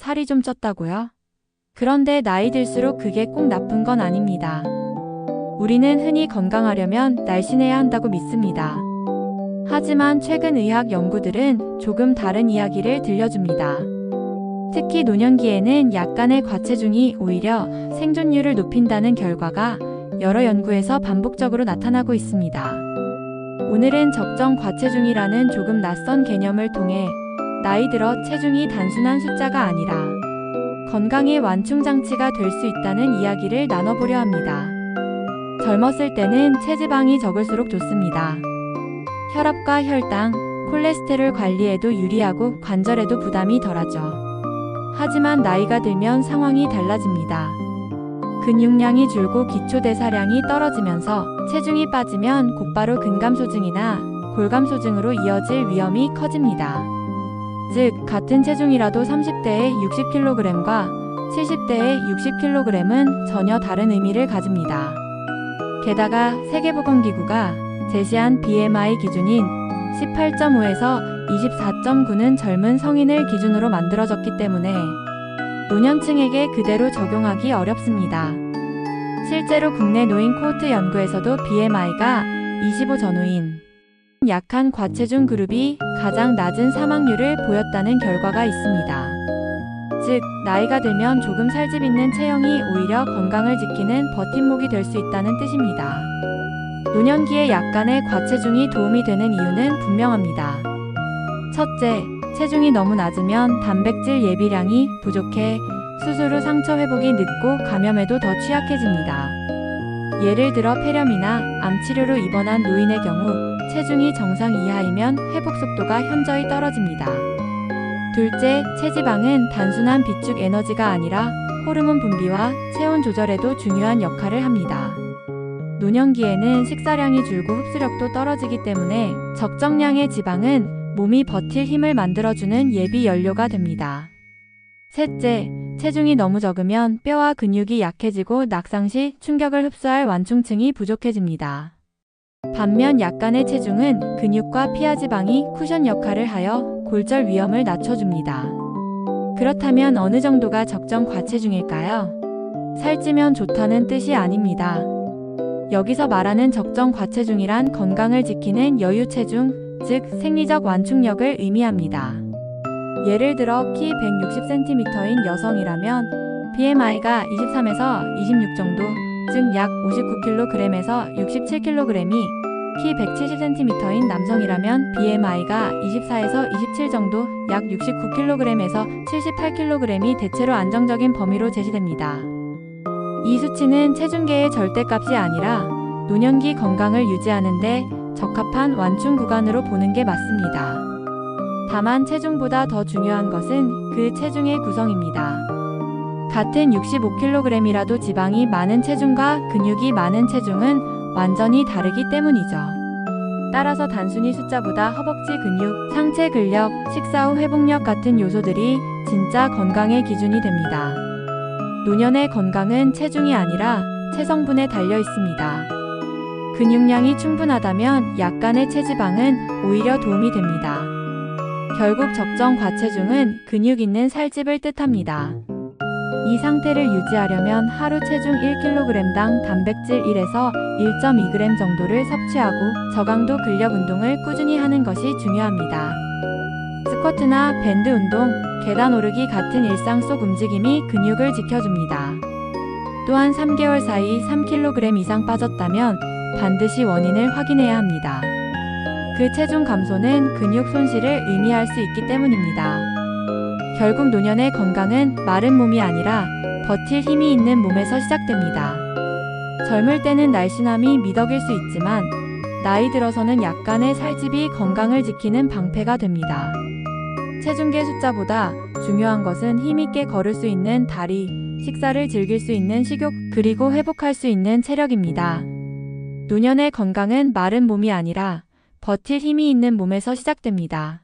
살이 좀 쪘다고요? 그런데 나이 들수록 그게 꼭 나쁜 건 아닙니다. 우리는 흔히 건강하려면 날씬해야 한다고 믿습니다. 하지만 최근 의학 연구들은 조금 다른 이야기를 들려줍니다. 특히 노년기에는 약간의 과체중이 오히려 생존율을 높인다는 결과가 여러 연구에서 반복적으로 나타나고 있습니다. 오늘은 적정 과체중이라는 조금 낯선 개념을 통해 나이 들어 체중이 단순한 숫자가 아니라 건강의 완충장치가 될 수 있다는 이야기를 나눠보려 합니다. 젊었을 때는 체지방이 적을수록 좋습니다. 혈압과 혈당, 콜레스테롤 관리에도 유리하고 관절에도 부담이 덜하죠. 하지만 나이가 들면 상황이 달라집니다. 근육량이 줄고 기초대사량이 떨어지면서 체중이 빠지면 곧바로 근감소증이나 골감소증으로 이어질 위험이 커집니다. 즉, 같은 체중이라도 30대의 60kg과 70대의 60kg은 전혀 다른 의미를 가집니다. 게다가 세계보건기구가 제시한 BMI 기준인 18.5에서 24.9는 젊은 성인을 기준으로 만들어졌기 때문에 노년층에게 그대로 적용하기 어렵습니다. 실제로 국내 노인 코호트 연구에서도 BMI가 25 전후인 약한 과체중 그룹이 가장 낮은 사망률을 보였다는 결과가 있습니다. 즉, 나이가 들면 조금 살집 있는 체형이 오히려 건강을 지키는 버팀목이 될 수 있다는 뜻입니다. 노년기에 약간의 과체중이 도움이 되는 이유는 분명합니다. 첫째, 체중이 너무 낮으면 단백질 예비량이 부족해 수술 후 상처 회복이 늦고 감염에도 더 취약해집니다. 예를 들어 폐렴이나 암 치료로 입원한 노인의 경우 체중이 정상 이하이면 회복 속도가 현저히 떨어집니다. 둘째, 체지방은 단순한 비축 에너지가 아니라 호르몬 분비와 체온 조절에도 중요한 역할을 합니다. 노년기에는 식사량이 줄고 흡수력도 떨어지기 때문에 적정량의 지방은 몸이 버틸 힘을 만들어주는 예비 연료가 됩니다. 셋째, 체중이 너무 적으면 뼈와 근육이 약해지고 낙상 시 충격을 흡수할 완충층이 부족해집니다. 반면 약간의 체중은 근육과 피하지방이 쿠션 역할을 하여 골절 위험을 낮춰줍니다. 그렇다면 어느 정도가 적정 과체중일까요? 살찌면 좋다는 뜻이 아닙니다. 여기서 말하는 적정 과체중이란 건강을 지키는 여유 체중, 즉 생리적 완충력을 의미합니다. 예를 들어 키 160cm인 여성이라면 BMI가 23에서 26 정도, 즉 약 59kg에서 67kg이 키 170cm인 남성이라면 BMI가 24에서 27 정도, 약 69kg에서 78kg이 대체로 안정적인 범위로 제시됩니다. 이 수치는 체중계의 절대값이 아니라 노년기 건강을 유지하는 데 적합한 완충 구간으로 보는 게 맞습니다. 다만 체중보다 더 중요한 것은 그 체중의 구성입니다. 같은 65kg이라도 지방이 많은 체중과 근육이 많은 체중은 완전히 다르기 때문이죠. 따라서 단순히 숫자보다 허벅지 근육, 상체 근력, 식사 후 회복력 같은 요소들이 진짜 건강의 기준이 됩니다. 노년의 건강은 체중이 아니라 체성분에 달려 있습니다. 근육량이 충분하다면 약간의 체지방은 오히려 도움이 됩니다. 결국 적정 과체중은 근육 있는 살집을 뜻합니다. 이 상태를 유지하려면 하루 체중 1kg당 단백질 1에서 1.2g 정도를 섭취하고 저강도 근력 운동을 꾸준히 하는 것이 중요합니다. 스쿼트나 밴드 운동, 계단 오르기 같은 일상 속 움직임이 근육을 지켜줍니다. 또한 3개월 사이 3kg 이상 빠졌다면 반드시 원인을 확인해야 합니다. 그 체중 감소는 근육 손실을 의미할 수 있기 때문입니다. 결국 노년의 건강은 마른 몸이 아니라 버틸 힘이 있는 몸에서 시작됩니다. 젊을 때는 날씬함이 미덕일 수 있지만 나이 들어서는 약간의 살집이 건강을 지키는 방패가 됩니다. 체중계 숫자보다 중요한 것은 힘있게 걸을 수 있는 다리, 식사를 즐길 수 있는 식욕, 그리고 회복할 수 있는 체력입니다. 노년의 건강은 마른 몸이 아니라 버틸 힘이 있는 몸에서 시작됩니다.